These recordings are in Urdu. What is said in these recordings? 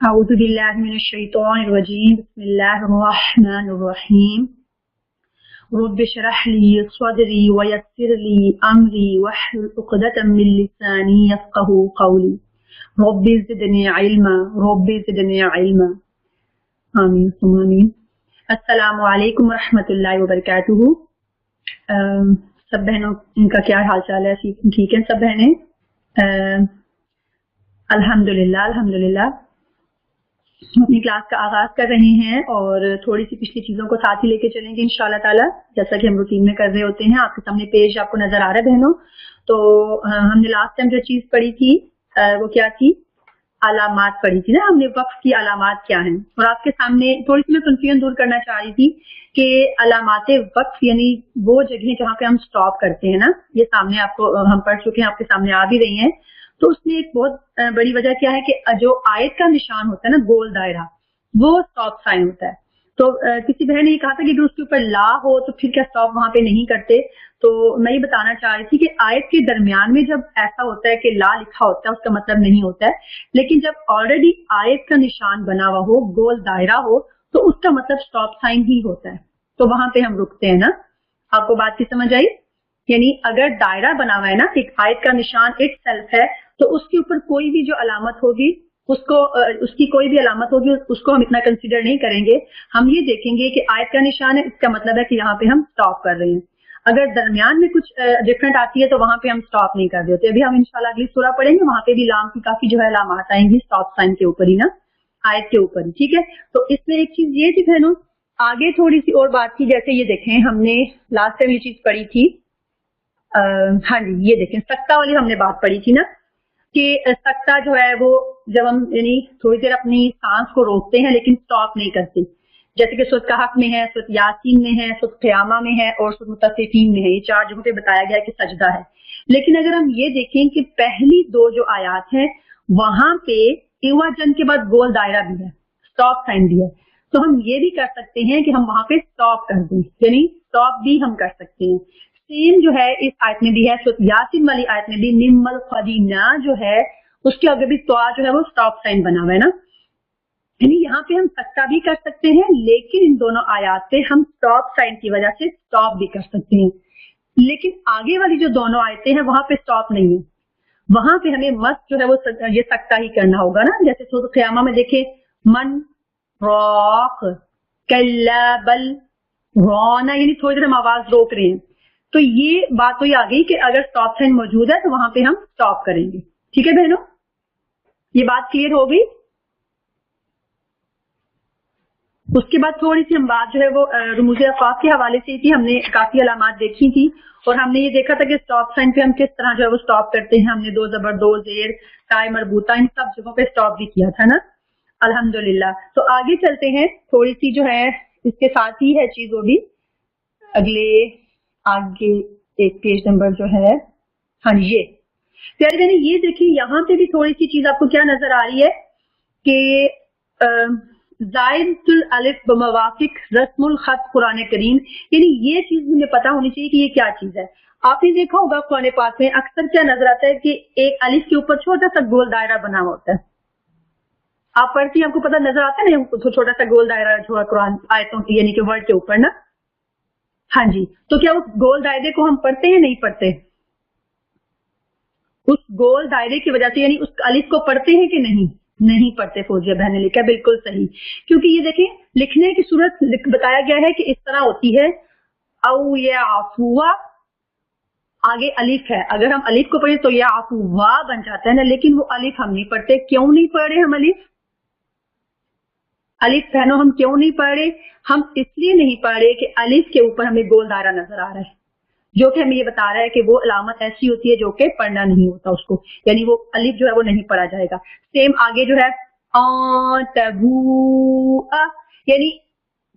أعوذ بالله من الشيطان الرجيم بسم الله الرحمن الرحيم رب اشرح لي صدري ويسر لي أمري واحلل عقدة من لساني يفقهوا قولي رب زدني علما رب زدني علما آمین ثم آمین۔ السلام علیکم ورحمۃ اللہ وبرکاتہ۔ سب بہنوں ان کا کیا حال چال ہے؟ ٹھیک ہے سب بہنیں؟ الحمدللہ اپنی کلاس کا آغاز کر رہے ہیں اور تھوڑی سی پچھلی چیزوں کو ساتھ ہی لے کے چلیں گے انشاءاللہ تعالی، جیسا کہ ہم روٹین میں کر رہے ہوتے ہیں۔ آپ کے سامنے پیج آپ کو نظر آ رہا ہے بہنوں؟ تو ہم نے لاسٹ ٹائم جو چیز پڑھی تھی وہ کیا تھی؟ علامات پڑھی تھی نا ہم نے، وقف کی علامات کیا ہیں، اور آپ کے سامنے تھوڑی سی میں کنفیوژن دور کرنا چاہ رہی تھی کہ علامات وقف یعنی وہ جگہیں جہاں پہ ہم سٹاپ کرتے ہیں نا، یہ سامنے آپ کو ہم پڑھ چکے ہیں، آپ کے سامنے آ بھی رہی ہیں۔ تو اس میں ایک بہت بڑی وجہ کیا ہے کہ جو آیت کا نشان ہوتا ہے نا، گول دائرہ، وہ سٹاپ سائن ہوتا ہے۔ تو کسی بہن نے یہ کہا تھا کہ اگر اس کے اوپر لا ہو تو پھر کیا سٹاپ وہاں پہ نہیں کرتے؟ تو میں یہ بتانا چاہ رہی تھی کہ آیت کے درمیان میں جب ایسا ہوتا ہے کہ لا لکھا ہوتا ہے اس کا مطلب نہیں ہوتا ہے، لیکن جب آلریڈی آیت کا نشان بنا ہوا ہو، گول دائرہ ہو، تو اس کا مطلب سٹاپ سائن ہی ہوتا ہے، تو وہاں پہ ہم رکتے ہیں نا۔ آپ کو بات کی سمجھ آئی؟ یعنی اگر دائرہ بنا ہوا ہے نا، ایک آیت کا نشان اٹ سیلف ہے، تو اس کے اوپر کوئی بھی جو علامت ہوگی اس کی کوئی بھی علامت ہوگی اس کو ہم اتنا کنسیڈر نہیں کریں گے۔ ہم یہ دیکھیں گے کہ آیت کا نشان ہے، اس کا مطلب ہے کہ یہاں پہ ہم سٹاپ کر رہے ہیں۔ اگر درمیان میں کچھ ڈفرنٹ آتی ہے تو وہاں پہ ہم سٹاپ نہیں کر رہے ہوتے۔ ابھی ہم انشاءاللہ اگلی سورہ پڑھیں گے، وہاں پہ بھی لام کی کافی جو ہے علامات آئیں گی سٹاپ سائن کے اوپر ہی نا، آیت کے اوپر ہی، ٹھیک ہے؟ تو اس میں ایک چیز یہ تھی بہنوں، آگے تھوڑی سی اور بات تھی، جیسے یہ دیکھیں ہم نے لاسٹ ٹائم یہ چیز پڑھی تھی، ہاں جی یہ دیکھیں سکتہ والی ہم نے بات پڑھی تھی نا، کہ سکتہ جو ہے وہ جب ہم یعنی تھوڑی دیر اپنی سانس کو روکتے ہیں لیکن سٹاپ نہیں کرتے، جیسے کہ سورۃ کہف میں ہے، سورۃ یاسین میں ہے، سورۃ قیامہ میں ہے اور سورۃ مطففین میں ہے، یہ چار جگہوں پہ بتایا گیا ہے کہ سجدہ ہے۔ لیکن اگر ہم یہ دیکھیں کہ پہلی دو جو آیات ہیں وہاں پہ ایواجن کے بعد گول دائرہ بھی ہے، سٹاپ سائن بھی ہے، تو ہم یہ بھی کر سکتے ہیں کہ ہم وہاں پہ سٹاپ کر دیں، یعنی سٹاپ بھی ہم کر سکتے ہیں۔ سیم جو ہے اس آیت میں بھی ہے، سورۃ یاسین والی آیت میں بھی نعم القدینہ جو ہے اس کے آگے بھی توا جو ہے وہ سٹاپ سائن بنا ہوا ہے نا، یعنی یہاں پہ ہم سکتہ بھی کر سکتے ہیں لیکن ان دونوں آیات پہ ہم سٹاپ سائن کی وجہ سے سٹاپ بھی کر سکتے ہیں۔ لیکن آگے والی جو دونوں آیتیں ہیں وہاں پہ سٹاپ نہیں ہے، وہاں پہ ہمیں مست جو ہے وہ یہ سکتہ ہی کرنا ہوگا نا، جیسے سورۃ قیامہ میں دیکھیں من راق کلا بل رونا، یعنی تھوڑی دیر ہم آواز روک رہے ہیں، تو یہ بات تو یہ آ گئی کہ اگر سٹاپ سائن موجود ہے تو وہاں پہ ہم سٹاپ کریں گے، ٹھیک ہے بہنوں؟ یہ بات کلیئر ہو گئی؟ اس کے بعد تھوڑی سی ہم بات جو ہے وہ رموز افاق کے حوالے سے تھی، ہم نے کافی علامات دیکھی تھی اور ہم نے یہ دیکھا تھا کہ سٹاپ سائن پہ ہم کس طرح جو ہے وہ سٹاپ کرتے ہیں۔ ہم نے دو زبر، دو زیر، تائے مربوطہ، ان سب جگہوں پہ سٹاپ بھی کیا تھا نا، الحمدللہ۔ تو آگے چلتے ہیں، تھوڑی سی جو ہے اس کے ساتھ ہی ہے چیز، وہ بھی اگلے آگے ایک پیج نمبر جو ہے، ہاں یہ پیارے بہنیں یہ دیکھیں یہاں پہ بھی تھوڑی سی چیز آپ کو کیا نظر آ رہی ہے کہ زائد الالف بموافق رسم الخط قرآن کریم، یعنی یہ چیز مجھے پتا ہونی چاہیے کہ یہ کیا چیز ہے۔ آپ نے دیکھا ہوگا قرآن پاک میں اکثر کیا نظر آتا ہے کہ ایک الف کے اوپر چھوٹا سا گول دائرہ بنا ہوا ہوتا ہے، آپ پڑھتی ہیں آپ کو پتا نظر آتا ہے نا چھوٹا سا گول دائرہ چھوڑا قرآن آیتوں کی یعنی کہ ورڈ کے اوپر نا، ہاں جی۔ تو کیا اس گول دائرے کو ہم پڑھتے ہیں؟ نہیں پڑھتے؟ اس گول دائرے کی وجہ سے یعنی اس الف کو پڑھتے ہیں کہ نہیں پڑھتے؟ فوزیہ بہن نے لکھا بالکل صحیح، کیونکہ یہ دیکھیں لکھنے کی صورت بتایا گیا ہے کہ اس طرح ہوتی ہے، او یا عفوا آگے الف ہے، اگر ہم الف کو پڑھیں تو یا عفوا بن جاتا ہے نا، لیکن وہ الف ہم نہیں پڑھتے۔ کیوں نہیں پڑھ رہے ہم الف بہنوں؟ ہم کیوں نہیں پڑھ رہے؟ ہم اس لیے نہیں پڑھ رہے کہ الف کے اوپر ہمیں گول دائرہ نظر آ رہا ہے، جو کہ ہمیں یہ بتا رہا ہے کہ وہ علامت ایسی ہوتی ہے جو کہ پڑھنا نہیں ہوتا اس کو، یعنی وہ الف جو ہے وہ نہیں پڑھا جائے گا۔ سیم آگے جو ہے تبو، یعنی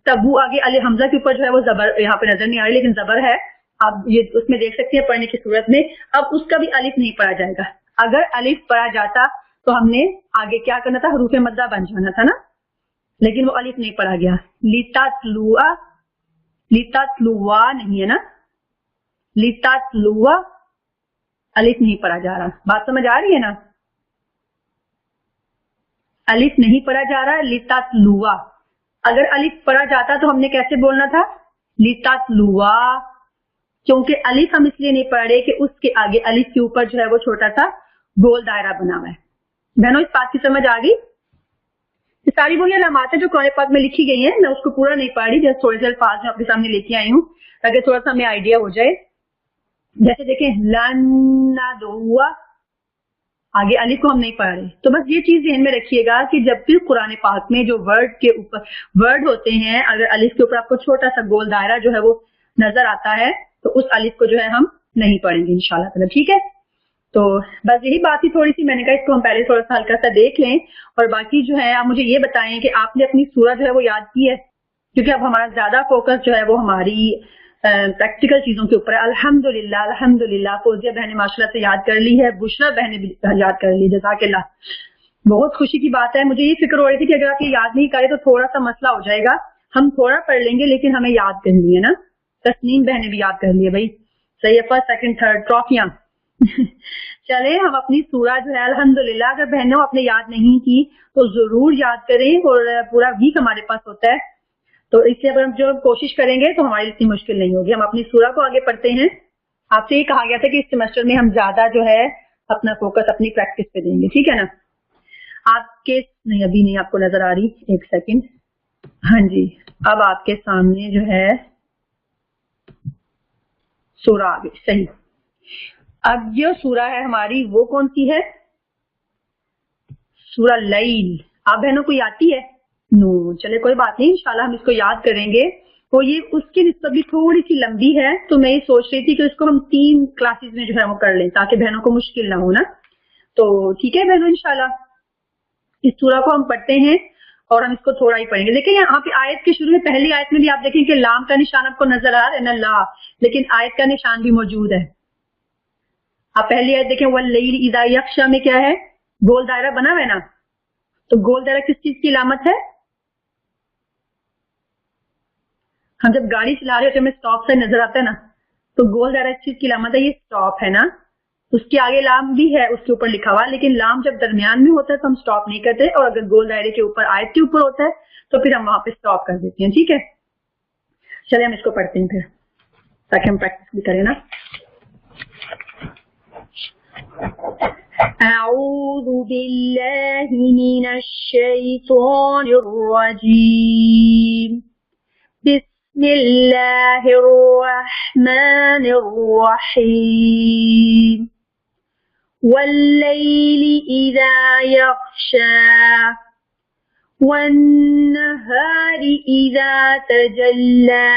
تبو آگے الف حمزہ کے اوپر جو ہے وہ زبر یہاں پہ نظر نہیں آ رہی لیکن زبر ہے، آپ یہ اس میں دیکھ سکتے ہیں پڑھنے کی صورت میں۔ اب اس کا بھی الف نہیں پڑھا جائے گا، اگر الف پڑھا جاتا تو ہم نے آگے کیا کرنا تھا؟ حروف مدہ بن جانا تھا نا، لیکن وہ الف نہیں پڑھا گیا۔ لتتلوا، لتتلوا نہیں ہے نا، لتتلوا الف نہیں پڑھا جا رہا، بات سمجھ آ رہی ہے نا؟ الف نہیں پڑھا جا رہا, لتتلوا. اگر الف پڑھا جاتا تو ہم نے کیسے بولنا تھا؟ لتتلوا. کیونکہ الف ہم اس لیے نہیں پڑھ رہے کہ اس کے آگے الف کے اوپر جو ہے وہ چھوٹا سا گول دائرہ بنا ہوا ہے. بہنوں اس بات کی سمجھ آ گئی؟ یہ ساری وہی علامات ہیں جو قرآن پاک میں لکھی گئی ہیں, میں اس کو پورا نہیں پڑھ رہی, جیسے تھوڑے سے الفاظ جو آپ کے سامنے لے کے آئی ہوں تاکہ تھوڑا سا ہمیں آئیڈیا ہو جائے. جیسے دیکھیں لن ندعو, آگے الف کو ہم نہیں پڑھ رہے. تو بس یہ چیز ذہن میں رکھیے گا کہ جب بھی قرآن پاک میں جو ورڈ کے اوپر ورڈ ہوتے ہیں, اگر الف کے اوپر آپ کو چھوٹا سا گول دائرہ جو ہے وہ نظر آتا ہے تو اس الف کو جو ہے ہم نہیں پڑھیں گے انشاءاللہ تعالی. ٹھیک ہے, تو بس یہی بات ہی تھوڑی سی, میں نے کہا اس کو ہم پہلے تھوڑا سا ہلکا سا دیکھ لیں. اور باقی جو ہے آپ مجھے یہ بتائیں کہ آپ نے اپنی سورہ جو ہے وہ یاد کی ہے, کیونکہ اب ہمارا زیادہ فوکس جو ہے وہ ہماری پریکٹیکل چیزوں کے اوپر ہے. الحمدللہ الحمدللہ. فوزیہ بہن نے ماشاءاللہ سے یاد کر لی ہے, بشرا بہن نے بھی یاد کر لی, جزاک اللہ. بہت خوشی کی بات ہے. مجھے یہ فکر ہو رہی تھی کہ اگر آپ یہ یاد نہیں کرے تو تھوڑا سا مسئلہ ہو جائے گا. ہم تھوڑا پڑھ لیں گے لیکن ہمیں یاد کرنی ہے نا. تسنیم بہن نے بھی یاد کر لی ہے بھائی, صحیح ہے, فرسٹ سیکنڈ تھرڈ ٹرافیاں. چلے ہم اپنی سورہ جو ہے الحمدللہ, اگر بہنوں آپ نے یاد نہیں کی تو ضرور یاد کریں, اور پورا ویک ہمارے پاس ہوتا ہے تو اس لیے اگر ہم جو کوشش کریں گے تو ہماری اتنی مشکل نہیں ہوگی. ہم اپنی سورہ کو آگے پڑھتے ہیں. آپ سے یہ کہا گیا تھا کہ اس سیمسٹر میں ہم زیادہ جو ہے اپنا فوکس اپنی پریکٹس پہ دیں گے, ٹھیک ہے نا. آپ کے نہیں, ابھی نہیں آپ کو نظر آ رہی, ایک سیکنڈ. ہاں جی, اب آپ کے سامنے جو ہے سورہ آ گئی, صحیح. اب جو سورہ ہے ہماری وہ کون سی ہے؟ سورہ لیل. آپ بہنوں کو آتی ہے؟ نو, چلے کوئی بات نہیں, انشاءاللہ ہم اس کو یاد کریں گے. اور یہ اس کی نسبت بھی تھوڑی سی لمبی ہے, تو میں یہ سوچ رہی تھی کہ اس کو ہم 3 کلاسز میں جو ہے وہ کر لیں تاکہ بہنوں کو مشکل نہ ہو نا. تو ٹھیک ہے بہنوں, انشاءاللہ اس سورہ کو ہم پڑھتے ہیں اور ہم اس کو تھوڑا ہی پڑھیں گے. لیکن یہاں پہ آیت کے شروع میں پہلی آیت میں بھی آپ دیکھیں کہ لام کا نشان آپ کو نظر آ رہا ہے نا, لا, لیکن آیت کا نشان بھی موجود ہے. آپ پہلی آیت دیکھیں, واللیل اذا یغشی میں کیا ہے؟ گول دائرہ بنا ہوا ہے نا. تو گول دائرہ کس چیز کی علامت ہے؟ ہم جب گاڑی چلا رہے ہوتے ہیں ہمیں اسٹاپ سے نظر آتا ہے نا, تو گول دائرہ اس چیز کی علامت ہے, یہ اسٹاپ ہے نا. اس کے آگے لام بھی ہے اس کے اوپر لکھا ہوا, لیکن لام جب درمیان میں ہوتا ہے تو ہم اسٹاپ نہیں کرتے, اور اگر گول دائرے کے اوپر آیت کے اوپر ہوتا ہے تو پھر ہم وہاں پہ اسٹاپ کر دیتے ہیں. ٹھیک ہے, چلے ہم اس کو پڑھتے ہیں پھر تاکہ ہم پریکٹس بھی کریں نا. اعوذ باللہ من الشیطان الرجیم, بسم اللہ الرحمن الرحیم, واللیل اذا یغشی, والنہار اذا تجلی,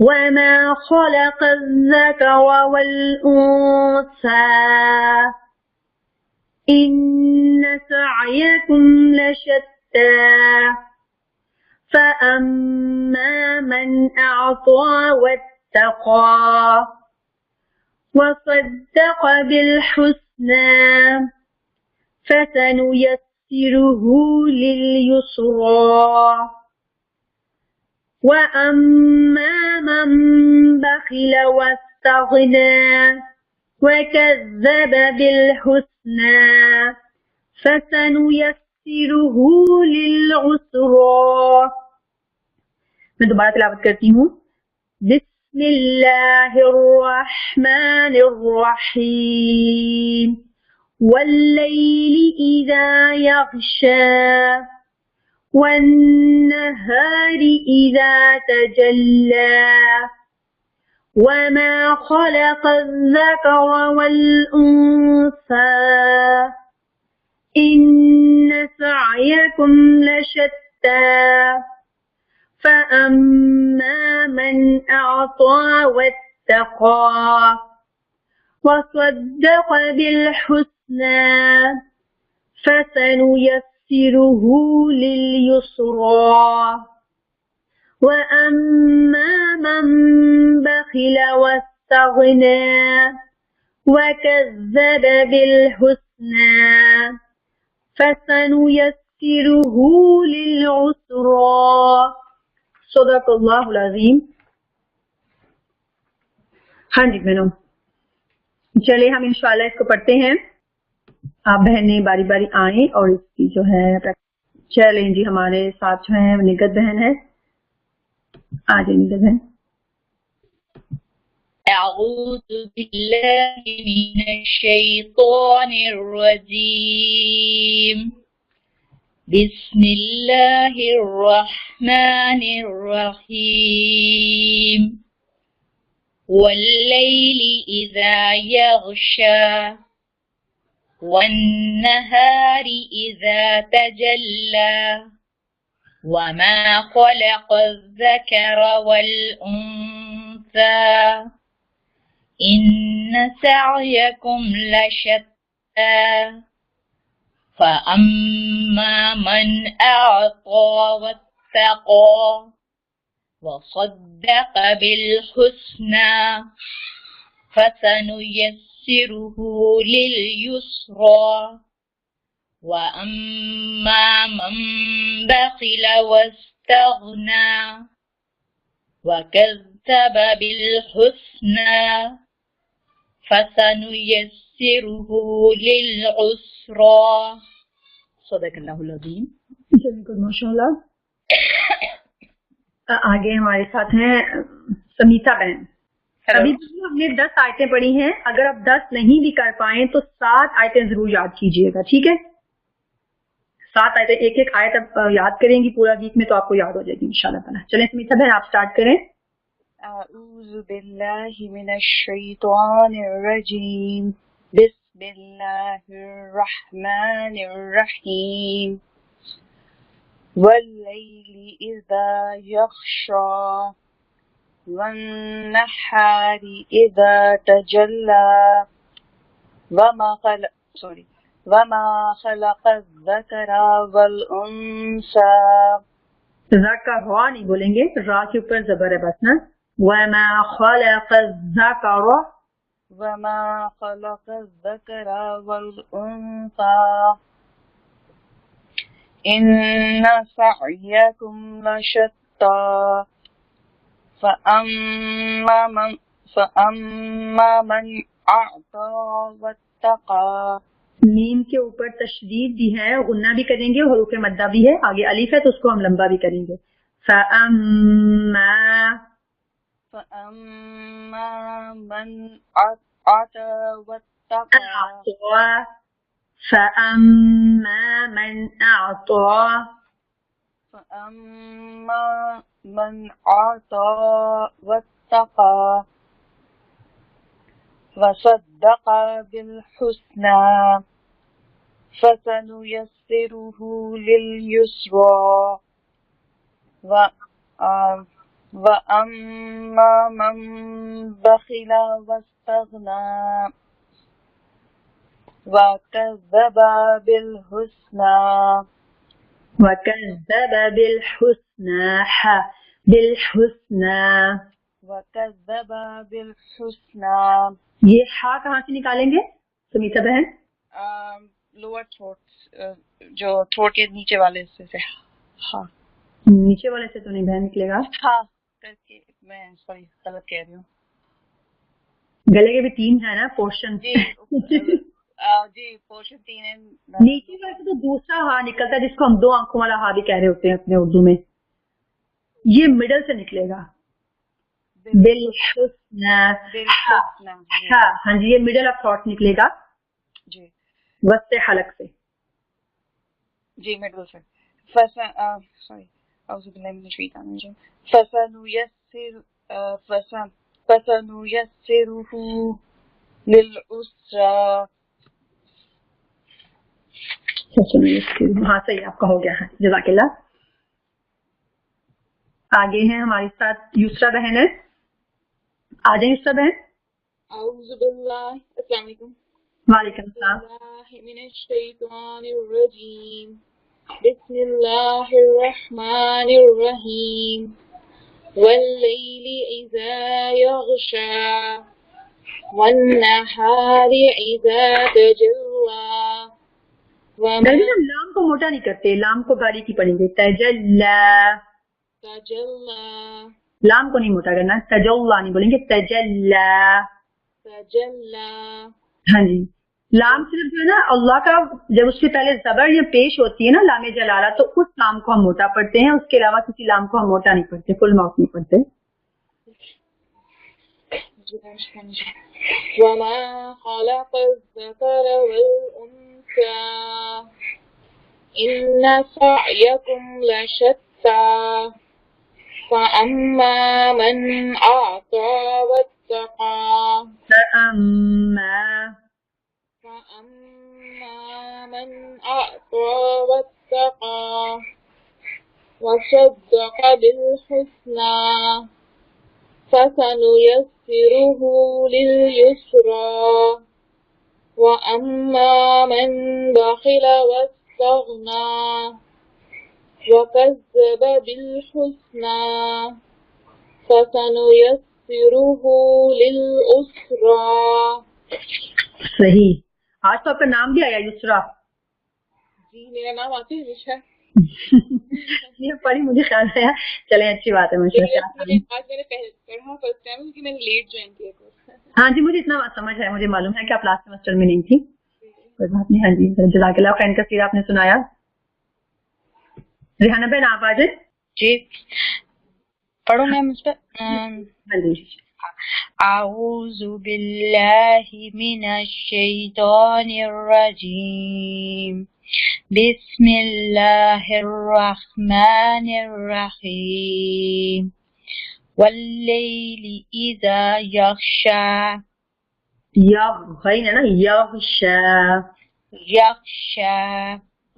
وما خلق الذکر والانثى, ان سعیکم لشتی, فأما من أعطى واتقى وصدق بالحسنى فسنيسره لليسرى, وأما من بخل واستغنى وكذب بالحسنى فسنيسره للعسرى. میں دوبارہ تلاوت کرتی ہوں. بسم اللہ الرحمن الرحیم, واللیل اذا یغشی, والنہار اذا تجلی, وما خلق الذکر والانثى, ان سعیکم لشتی, فأما من أعطى واتقى وصدق بالحسنى فسنيسره لليسرى, وأما من بخل واستغنى وكذب بالحسنى فسنيسره للعسرى. صدق اللہ العظیم. ہاں جی بہنوں, چلے ہم انشاءاللہ اس کو پڑھتے ہیں. آپ بہنیں باری باری آئیں اور اس کی جو ہے چلیں جی ہمارے ساتھ جو ہے نگت بہن ہے. آ جائیں نگت بہن. أعوذ بالله من الشيطان الرجيم بسم الله الرحمن الرحيم والليل إذا يغشى والنهار إذا تجلى وما خلق الذكر والأنثى إن سعيكم لشتى فأما من أعطى واتقى وصدق بالحسنى فسنيسره لليسرى وأما من بخل واستغنى وكذب بالحسنى فسنيسره للعسرى صدق اللہ العظیم. ماشاء اللہ. آگے ہمارے ساتھ ہیں سمیتا بہن. ابھی ہم نے 10 آیتیں پڑھی ہیں. اگر آپ 10 نہیں بھی کر پائیں تو 7 آیتیں ضرور یاد کیجیے گا, ٹھیک ہے؟ 7 آیتیں, ایک ایک آیت آپ یاد کریں گی پورا ویک میں تو آپ کو یاد ہو جائے گی انشاءاللہ تعالیٰ. چلیں سمیتا بہن آپ سٹارٹ کریں. اعوذ باللہ من الشیطان الرجیم بسم اللہ الرحمن الرحیم واللیل اذا یغشی والنہار اذا تجلی وما خلق الذکر والانثى. ذا کا را نہیں بولیں گے, را کے اوپر زبر ہے بس نا. وما خلق الذکر وما خلق الذکر والانثى ان سعیکم لشتى فاما من اعطى واتقى. میم کے اوپر تشدید بھی ہے, غنہ بھی کریں گے, حروف مدہ بھی ہے, آگے الف ہے تو اس کو ہم لمبا بھی کریں گے. فَأَمَّا من أعطى واتقى. فَأَمَّا من أعطى واتقى وصدق بالحسنى فسنيسره لليسرى وأما من بخل واستغنى وكذب بالحسنى یہ ہا کہاں سے نکالیں گے سمیتا بہن؟ لوور تھروٹ, جو تھروٹ کے نیچے والے سے ہاں, نیچے والے سے تو نہیں بہن نکلے گا. ہاں کر کے میں سوری غلط کہہ رہی ہوں. گلے کے بھی 3 ہے نا پورشن. جی پورشن 3 ہے. نیچے والے سے تو دوسرا ہا نکلتا ہے جس کو ہم 2 آنکھوں والا ہا بھی کہہ رہے ہوتے ہیں اپنے اردو میں. یہ مڈل سے نکلے گا بالحسنى. ہاں جی, یہ مڈل آف تھاٹ نکلے گا جی, وسط حلق سے. جی مڈل سے. سوری اعوذ باللہ من الشیطان الرجیم فسنيسره للعسرى. ہاں صحیح, آپ کا ہو گیا ہے, جزاک اللہ. آگے ہیں ہمارے ساتھ یسرا بہن ہے. آ جائیں یسرا بہن. اعوذ باللہ, السلام علیکم. وعلیکم السلام. من الشیطان الرجیم بسم اللہ الرحمن الرحیم واللیل اذا یغشی والنہار اذا تجلی. لام کو موٹا نہیں کرتے, لام کو باریکی پڑھیں گے. تجلی, لام کو نہیں موٹا کرنا. تجلا نہیں بولیں گے, تجلا. ہاں جی, لام صرف جو ہے نا اللہ کا جب اس سے پہلے زبر یا پیش ہوتی ہے نا لام جلالہ تو اس لام کو ہم موٹا پڑھتے ہیں, اس کے علاوہ کسی لام کو ہم موٹا نہیں پڑھتے, فل ماؤتھ نہیں پڑھتے. وما خلق الذكر والأنثى إن سعيكم لشتى فأما من أعطى واتقى فأما من أعطى واتقى وصدق بالحسنى فسنيسره لليسرى وأما من بخل واستغنى وكذب بالحسنى فسنيسره للعسرى. صحیح. آج تو آپ کا نام بھی آیا یسرا. جی میرا نام آتی ہے نشا. یہ پڑھی مجھے خیال آیا. چلیں اچھی بات ہے. آج میں نے پڑھا فرسٹ ٹائم کیونکہ میں نے لیٹ جوائن کیا کورس. ہاں جی مجھے اتنا سمجھ ہے, مجھے معلوم ہے کہ آپ لاسٹ سیمسٹر میں نہیں تھی. کوئی بات نہیں. ہاں جی جزاک اللہ خیر کثیر آپ نے سنایا. ریحانہ بہن آپ آ جائیں. جی پڑھوں میں مجھ پہ. ہاں جی. اعوذ باللہ من الشیطان الرجیم بسم اللہ الرحمن الرحیم واللیل اذا یغشا. غین ہے نا, یغشا یغشا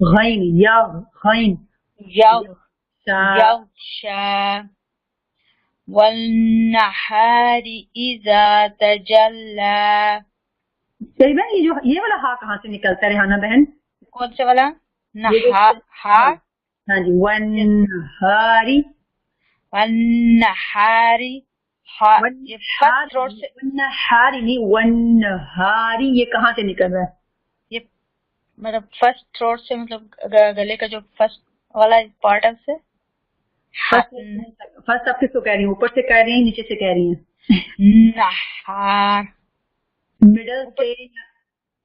غین غین یغشا والنہار اذا تجلی. صحیح بہن یہ والا ہا کہاں سے نکلتا ہے ریحانہ بہن؟ کون سے والا؟ ہاں جی والنہاری. والنہاری والنہاری نہیں والنہاری, یہ کہاں سے نکل رہا ہے؟ یہ مطلب فرسٹ تھروٹ سے, مطلب گلے کا جو فرسٹ والا پارٹ ہے سے. فرسٹ آپ کس کو کہہ رہی ہیں, اوپر سے کہہ رہی ہیں نیچے سے کہہ رہی ہیں؟ نہار مڈل سے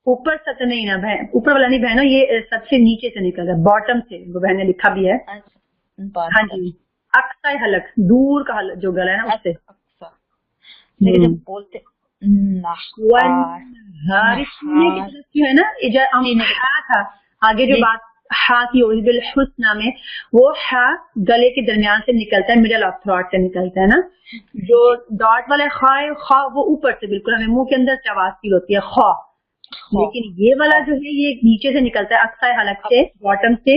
اوپر سے تو نہیں نا بہن, اوپر والا نہیں بہنوں, یہ سب سے نیچے سے نکل رہا ہے, باٹم سے. وہ بہن نے لکھا بھی ہے. ہاں جی اقصی حلق, دور کا حلق جو گلا ہے نا اس سے. لیکن جب بولتے جو ہے نا تھا آگے جو بات ہا کی ہوئی بالحسنہ میں, وہ ہا گلے کے درمیان سے نکلتا ہے, مڈل آف تھروٹ سے نکلتا ہے نا. جو ڈاٹ والا خا وہ اوپر سے بالکل ہمیں منہ کے اندر سے آواز فیل ہوتی ہے خا, لیکن یہ والا جو ہے یہ نیچے سے نکلتا ہے, اقصی حلق سے, باٹم سے,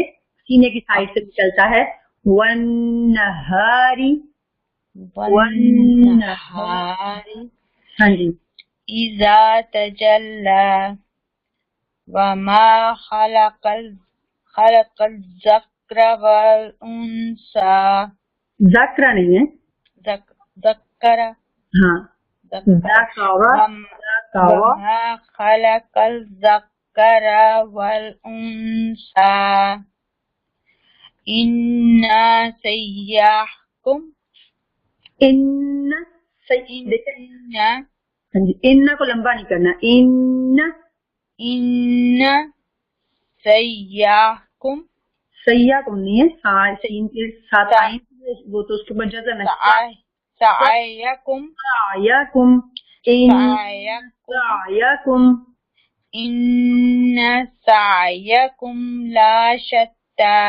سینے کی سائڈ سے نکلتا ہے. والنہاری ہاں جی اذا تجلی وما خلق الذکر والانثى. ذکر نہیں ہے, ذکر ہاں وما خلق الذکر والانثى انا سیاحکم. ان کو لمبا نہیں کرنا, ان سیاحکم. سیاحکم نہیں ہے, ساتھ وہ تو اس کے اوپر جزم ہے. سعیکم ان سعیکم لا شتى.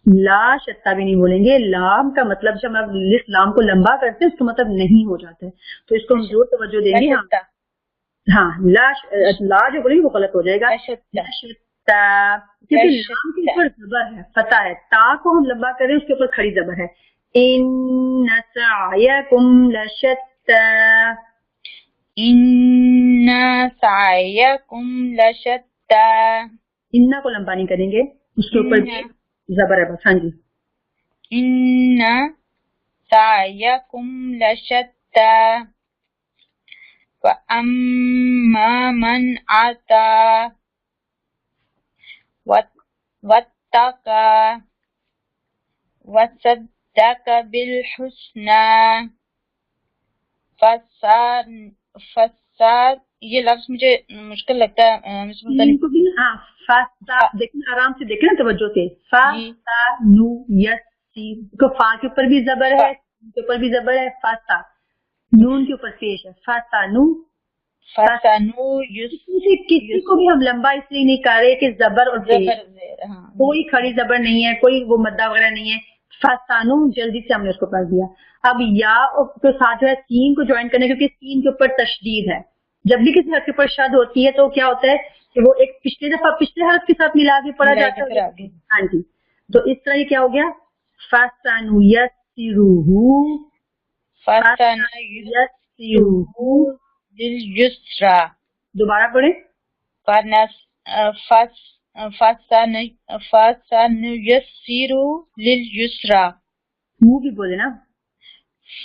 لا شتہ بھی نہیں بولیں گے. لام کا مطلب جب ہم لام کو لمبا کرتے ہیں اس کا مطلب نہیں ہو جاتا ہے, تو اس کو ہم زور توجہ دیں گے. ہاں لا جو بولیں گے وہ غلط ہو جائے گا. کیونکہ لام کے اوپر زبر ہے, فتح ہے. تا کو ہم لمبا کریں اس کے اوپر کھڑی زبر ہے. ان سعیکم لشتى, ان سعیکم لشتى. ان کو لمبا نہیں کریں گے, اس کے اوپر زبر ہے بس. ہاں جی ان سعیکم لشتى فاما من اعطى واتقى وصدق بالحسنى ساتھ یہ لفظ مجھے مشکل لگتا ہے مس سین کو بھی ہاں فاسا دیکھیں آرام سے دیکھیں نا توجہ سے فا سا نو یس سی کو فا کے اوپر بھی زبر ہے کے اوپر بھی زبر ہے فاسا نون کے اوپر پیش ہے فاسا نو فاسانو یس کسی کو بھی ہم لمبا اس لیے نہیں کر رہے کہ زبر اور پیش کوئی کھڑی زبر نہیں ہے کوئی وہ مدہ وغیرہ نہیں ہے فاسانو جلدی سے ہم نے اس کو پڑھ دیا اب یا کے ساتھ جو ہے سین کو جوائن کرنے کیونکہ سین کے اوپر تشدید ہے جب بھی کسی حرف کے اوپر شد ہوتی ہے تو کیا ہوتا ہے کہ وہ ایک پچھلے دفعہ پچھلے حرف کے ساتھ ملا کے پڑھا جاتا ہے ہاں جی تو اس طرح یہ کیا ہو گیا فاسانو یسروہو فاسانو یسروہو لليسرى دوبارہ پڑھیں فسنيسر لليسرى منہ بھی بولے نا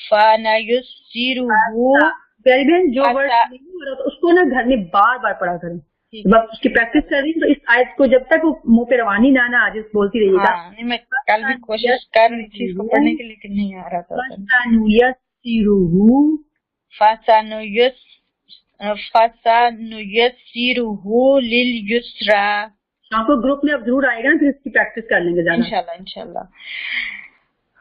فنيسره پیاری بہن جو ورڈ نہیں ہو رہا اس کو نا گھر میں بار بار پڑھا کریں جب آپ اس کی پریکٹس کر رہی ہیں تو اس آیت کو جب تک وہ منہ پہ روانی نہ آ جائے بولتی رہیے گا میں کل بھی کوشش کر رہی تھی اس کو پڑھنے کے لیکن نہیں آ رہا تھا فسنيسره لليسرى شام کو گروپ میں اب ضرور آئے گا نا پھر اس کی پریکٹس کر لیں گے زیادہ انشاءاللہ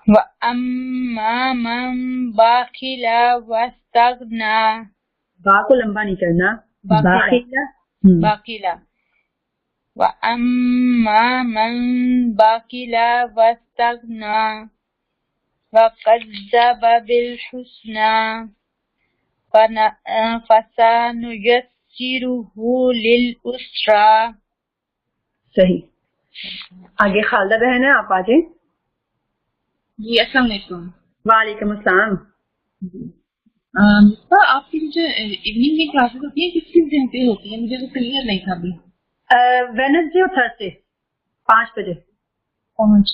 وَأَمَّا مَنْ بَخِلَ وَاسْتَغْنَى با کو لمبا نہیں کرنا باقیلا وَأَمَّا مَنْ بَخِلَ وَاسْتَغْنَى وَكَذَّبَ بِالْحُسْنَى فَسَنُيَسِّرُهُ لِلْعُسْرَى صحیح آگے خالدہ بہن ہے آپ آ جائیں جی السلام علیکم وعلیکم السلام آپ کی جو ایوننگ میں کلاسز ہوتی ہیں کس دن پہ ہوتی ہیں مجھے وہ کلیئر نہیں تھا ابھی ویڈنسڈے اور تھرسڈے 5 بجے 5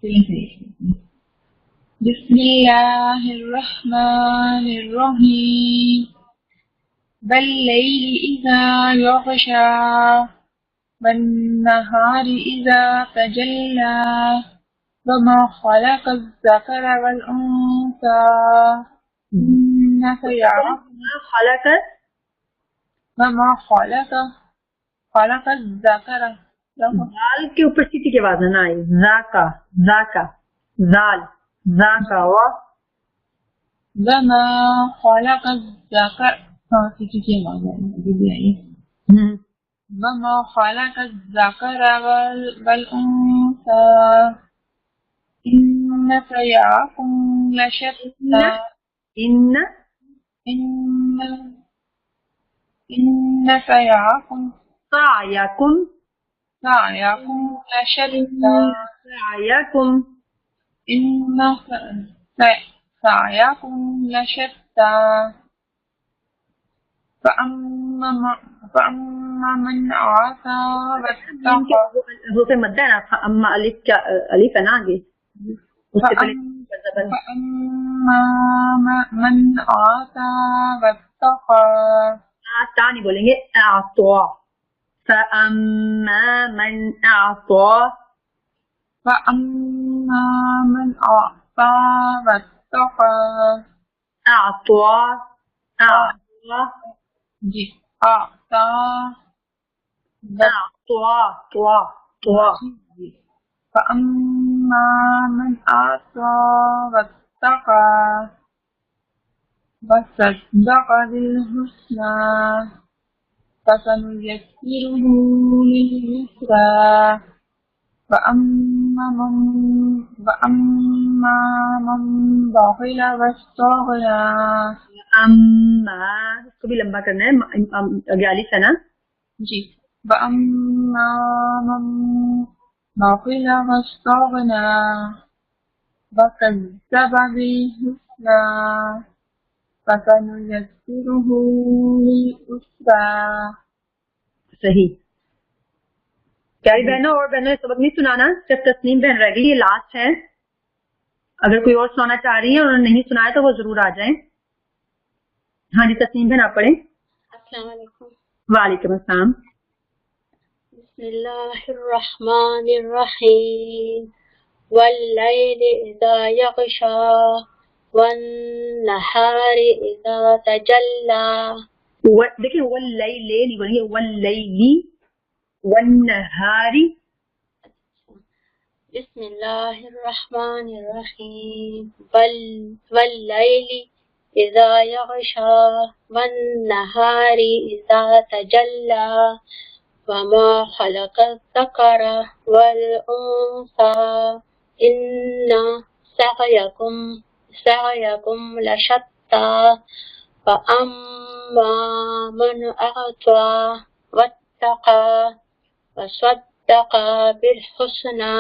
بجے بسم اللہ الرحمن الرحیم واللیل اذا یغشا والنهار إذا تجلى وما خلق الذكر والأنثى إنك وما خلق الذكر زال کے اوپر سیٹی کی آواز نہ آئے ذاکا زال ذاکا وما خلق الذكر سیٹی کی آواز آئی وما خلق الذكر والأنثى إن سعيكم لشتى إن سعيكم لشتى إن سعيكم لشتى فأما من آتى واتقى حروف مدہ نا اما الف کیا الف ہے نا آگے فأما من آتى واتقى آتا نہیں بولیں گے اعطا فأما من أعطى فأما من أعطى واتقى أعطى جی أعطى فأما من أعطى واتقى وصدق بالحسنى فسنيسره لليسرى وأما من بخل واستغنى اما اس کو بھی لمبا کرنا ہے آگے الف ہے نا جی وأما من بخل واستغنى وكذب بالحسنى فسنيسره للعسرى صحیح پیاری بہنوں اور بہنوں سبق نہیں سنانا صرف تسنیم بہن رہ گئی یہ لاسٹ ہے اگر کوئی اور سنانا چاہ رہی ہے اور نہیں سنایا تو وہ ضرور آ جائیں ہاں جی تسنیم بہن آپ پڑھیں السلام علیکم وعلیکم السلام بسم اللہ الرحمن الرحیم واللیل اذا یغشا والنهار إذا تجلى. دیکھیں واللیل نہیں بولیں گے واللیلی والنہاری. بسم الله الرحمن الرحيم. والليل إذا يغشى والنهار إذا تجلى وما خلق الذكر والأنثى إن سعيكم لشتى فأما من أعطى واتقى وصدق بالحسنى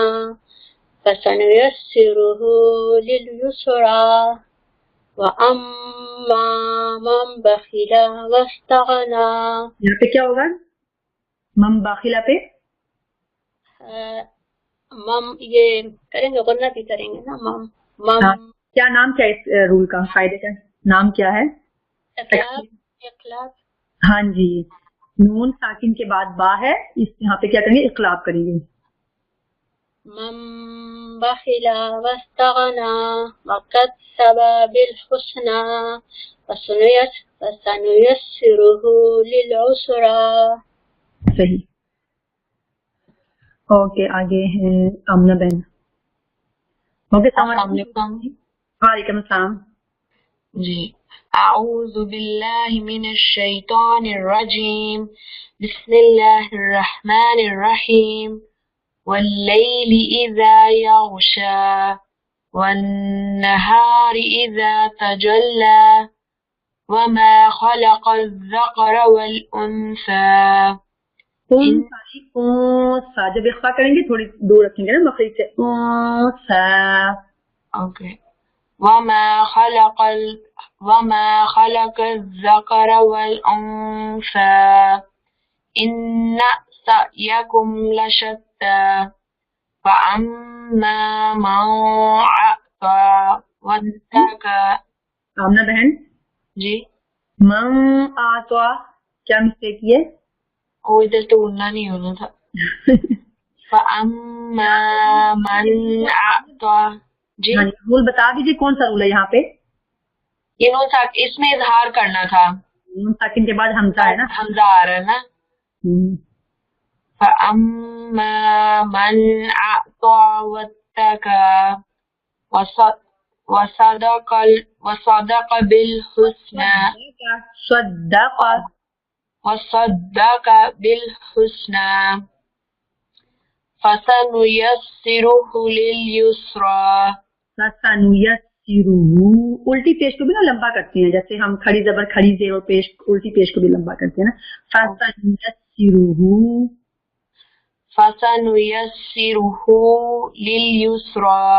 فسنيسره لليسرى وأما من بخل واستغنى. یہاں پہ کیا ہوگا؟ مم باخلہ پہ مم یہ کریں گے غنہ بھی کریں گے نا. مم مم کیا نام کیا اس رول کا قاعدے کا نام کیا ہے؟ اقلاب. ہاں جی نون ساکن کے بعد با ہے اس یہاں پہ کیا کریں گے اقلاب کریں گے. من بخل واستغنى وكذب بالحسنى فسنيسره للعسرى. صحیح. اوکے آگے ہے آمنہ بہن. اوکے السلام علیکم. وعلیکم السلام. جی اعوذ باللہ من الشیطان الرجیم بسم اللہ الرحمن الرحیم واللیل اذا یغشا والنہار اذا تجلی وما خلق الذکر والانثى. جب اخفا کریں گے تھوڑی دور رکھیں گے نا مخرج سے. اوکے وما خلق الذکر والانثى ان سعیکم لشتى فاما من اعطى واتقى. آمنہ بہن جی من آتوا کیا مسٹیک ہے؟ وہ ادھر تو اڑنا نہیں ہونا تھا. فاما من اعطى. جی رول بتا دیجیے کون سا رول ہے یہاں پہ؟ یہ نون ساکن اس میں اظہار کرنا تھا. نون ساکن کے بعد حمزہ ہے نا. حمزہ آ رہا ہے نا. فَأَمَّا مَنْ أَعْطَى وَاتَّقَى وَصَدَقَ بِالْحُسْنَى وَصَدَّقَ بِالْحُسْنَى فَسَنُيَسِّرُهُ لِلْيُسْرَى. الٹی پیش کو بھی نا لمبا کرتے ہیں جیسے ہم کھڑی زبر کھڑی زیر اور پیش الٹی پیش کو بھی لمبا کرتے ہیں نا. فَسَنُيَسِّرُهُ لِلْيُسْرَى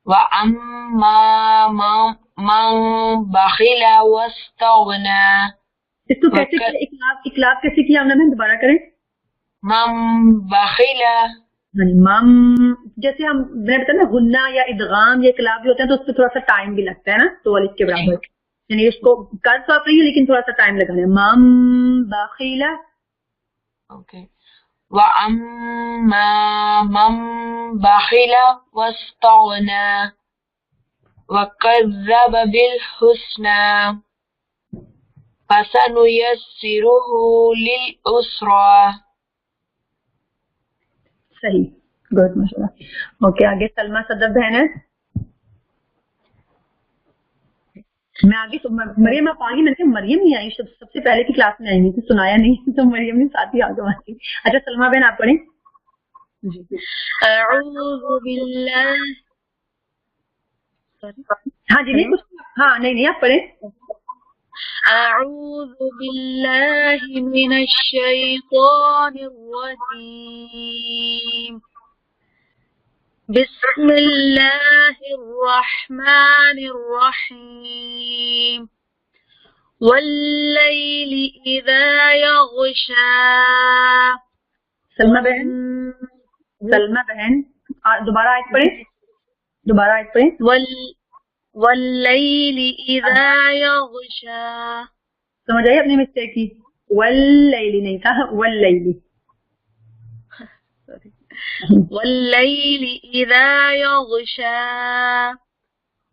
وَأَمَّا مَنْ بَخِلَ وَاسْتَغْنَى. اس کو کیسے اقلاب کیسے کیا ہم نے دوبارہ کریں؟ من بخل مم جیسے ہم میں بتا نا غنہ یا ادغام یا اقلاب بھی ہوتے ہیں تو اس پہ تھوڑا سا ٹائم بھی لگتا ہے نا تو الف کے برابر یعنی اس کو کر تو آپ رہی ہے لیکن تھوڑا سا ٹائم لگانا ہے. مم بخیلا. اوکے وَأَمَّا مَن بَخِلَ وَاسْتَغْنَى وَكَذَّبَ بِالْحُسْنَى فَسَنُيَسِّرُهُ لِلْعُسْرَى. صحیح گڈ ماشاء اللہ. اوکے آگے سلمہ صدف بہن ہے. میں آگے مریم آپ آگے میں نے کہا مریم نہیں آئی سب سے پہلے کی کلاس میں آئی نہیں تو سنایا نہیں تو مریم نے ساتھ ہی آگے آئی. اچھا سلمہ بہن آپ پڑھیں. اعوذ باللہ. ہاں جی نہیں کچھ ہاں نہیں آپ پڑھیں. اعوذ باللہ من الشیطان الرجیم بسم اللہ الرحمن الرحیم واللیل اذا یغشا. سلمہ بہن دوبارہ آیت پڑھیں. واللیل اذا یغشا. سمجھ آئی اپنی مسٹیک کی؟ واللیل نہیں تھا واللیل. واللیل اذا یغشا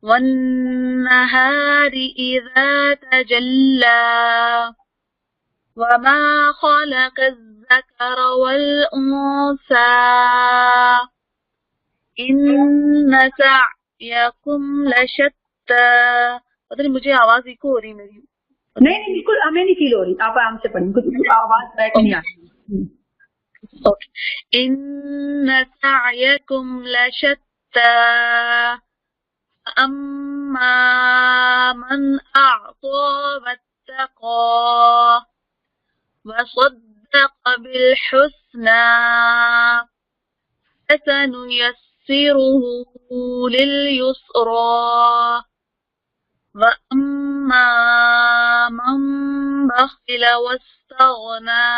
والنهار إذا تجلى وما خلق الذكر والأنثى إن سعيكم لشتى. پتہ نہیں مجھے آواز ایکو ہو رہی میری. نہیں بالکل ہمیں نہیں فیل ہو رہی, آپ آرام سے پڑھیں, کچھ آواز بیک نہیں آ رہی. إن سعيكم لشتى فأما من أعطى واتقى وصدق بالحسنى فسنيسره لليسرى وأما من بخل واستغنى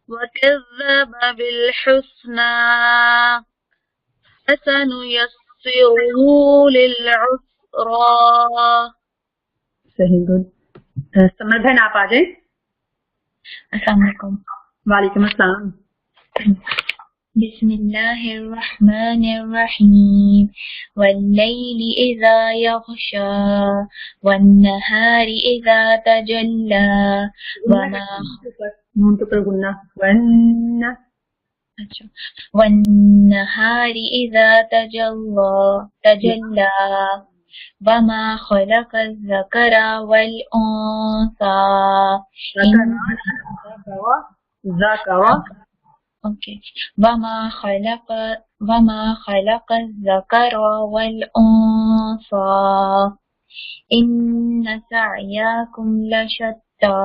وكذب بالحسنى فسنيسره للعسرى. صحیح, گڈ. سمر بہن آپ آ جائیں. السلام علیکم. وعلیکم السلام. بسم الله الرحمن الرحيم والليل إذا يغشى والنهار إذا تجلى وما نون کے اوپر گننا والنهار إذا تجلى وما خلق الذكر والأنثى وما خلق الذكر والأنثى إن سعيكم لشتى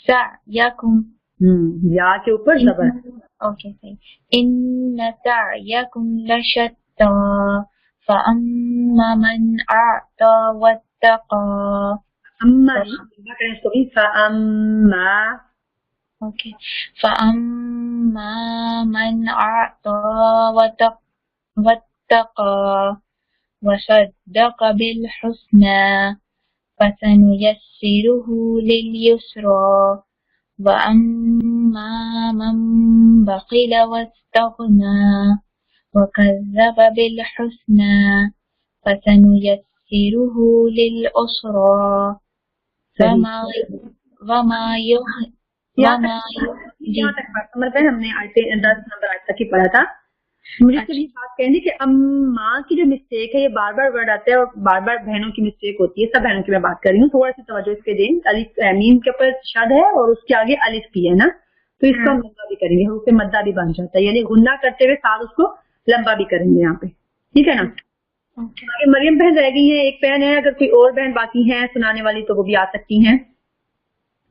سعيكم یا کے اوپر زبر. اوکے صحیح. إن سعيكم لشتى فأما من أعطى واتقى اوکے فأما من أعطى واتقى وصدق بالحسنى فسنيسره لليسرى وأما من بخل واستغنى وكذب بالحسنى فسنيسره للعسرى وما ہم نے 10 نمبر آج تک ہی پڑھا تھا. مجھے صرف یہ بات کہنی کہ اماں کی جو مسٹیک ہے, یہ بار بار ورڈ آتا ہے اور بار بار بہنوں کی مسٹیک ہوتی ہے. سب بہنوں کی میں بات کر رہی ہوں, تھوڑا سی توجہ اس کے دیں. الف میم کے اوپر شد ہے اور اس کے آگے الف بھی ہے نا, تو اس کو ہم لمبا بھی کریں گے, حروف مدہ بھی بن جاتا ہے, یعنی غنہ کرتے ہوئے ساتھ اس کو لمبا بھی کریں گے یہاں پہ, ٹھیک ہے نا. مریم بہن رہ گئی ہے, ایک بہن ہے, اگر کوئی اور بہن باقی ہیں سنانے والی تو وہ بھی آ سکتی ہیں.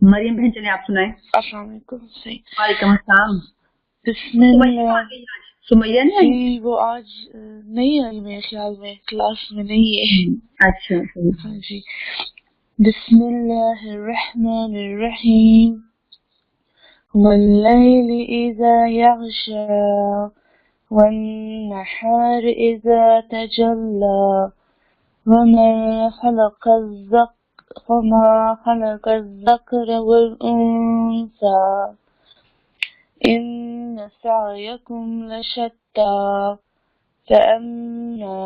مریم بہن چلیں آپ سنائیں. السلام علیکم. وعلیکم السلام. بسم اللہ. سمیہ نہیں, وہ آج نہیں آئی میرے خیال میں, کلاس میں نہیں ہے. اچھا جی. بسم اللہ الرحمن الرحیم واللیل اذا یغشى والنہار اذا تجلى وما خلق الذکر والانثى إن سعيكم لشتى فأما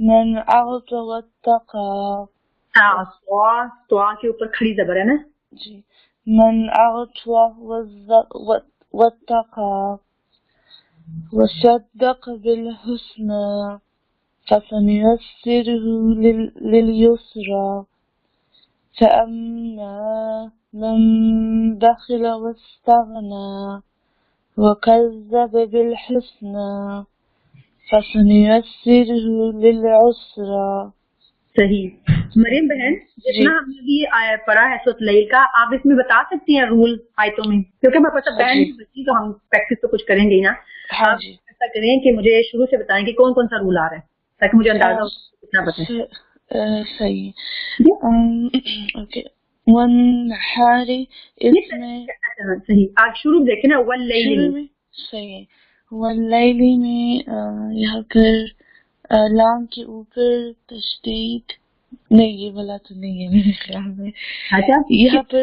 من أعطى واتقى تو کے اوپر کھڑی زبر ہے نا جی. من أعطى واتقى وصدق بالحسنى فسنيسره لليسرى فأما من بخل واستغنى وكذب بالحسنى فسنيسره للعسرى. صحیح. مریم بہن جتنا ہم نے بھی پڑھا ہے سورۃ اللیل کا, آپ اس میں بتا سکتی ہیں رول آیتوں میں, کیونکہ میں پتہ بہن بچی تو ہم پریکٹس تو کچھ کریں گے ہی نا. آپ ایسا کریں کہ مجھے شروع سے بتائیں کہ کون کون سا رول آ رہا ہے تاکہ مجھے اندازہ ہو کتنا پتہ ہے. صحیح. اوکے. والنہار اس میں صحیح, آج شروع دیکھیں نا واللیل میں. صحیح. واللیل میں یہاں پر لام کے اوپر تشدید نہیں, یہ والا تو نہیں ہے میرے خیال میں. اچھا, یہاں پر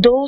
2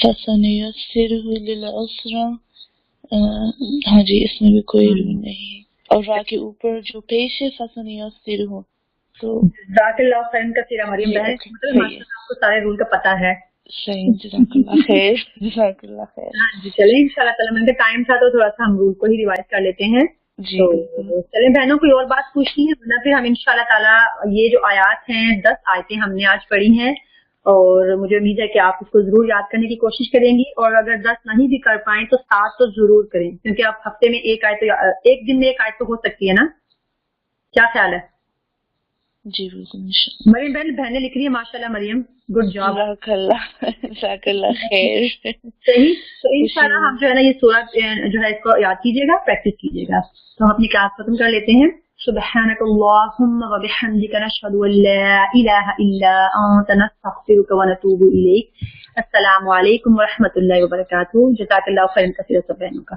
فَسَنُيَسِّرُهُ لِلْعُسْرَى، ہاں جی اس میں بھی کوئی رو نہیں ہے، اور را کے اوپر جو پیش ہے فَسَنُيَسِّرُهُ، تو جزاک اللہ خیر کثیرا مریم بہن، مطلب ماشاءاللہ آپ کو سارے رول کا پتہ ہے. صحیح، جزاک اللہ خیر، جزاک اللہ خیر. ہاں جی چلیں انشاءاللہ تعالیٰ میں نے ٹائم تھا تو تھوڑا سا ہم رول کو ہی ریوائز کر لیتے ہیں. جی تو چلیں بہنوں کوئی اور بات پوچھنی ہے ورنہ پھر ہم انشاءاللہ تعالیٰ یہ جو آیات ہیں 10 آیتیں ہم نے آج پڑھی ہیں اور مجھے امید ہے کہ آپ اس کو ضرور یاد کرنے کی کوشش کریں گی، اور اگر 10 نہیں بھی کر پائیں تو 7 تو ضرور کریں، کیونکہ آپ ہفتے میں ایک آیت ایک دن میں ایک آیت تو ہو سکتی ہے نا، کیا خیال ہے؟ جی بالکل انشاءاللہ. مریم بہنیں لکھ رہی ہے ماشاءاللہ مریم گڈ جاب. جزاک اللہ خیر. صحیح، تو انشاءاللہ ہم جو ہے نا یہ سورہ جو ہے اس کو یاد کیجیے گا، پریکٹس کیجیے گا. تو ہم اپنی کلاس ختم کر لیتے ہیں. سبحانک اللہم وبحمدک نشہد ان لا الہ الا انت نستغفرک ونتوب الیک. السلام علیکم ورحمۃ اللہ وبرکاتہ. جزاک اللہ خیرا کثیرا سب بہنوں کا.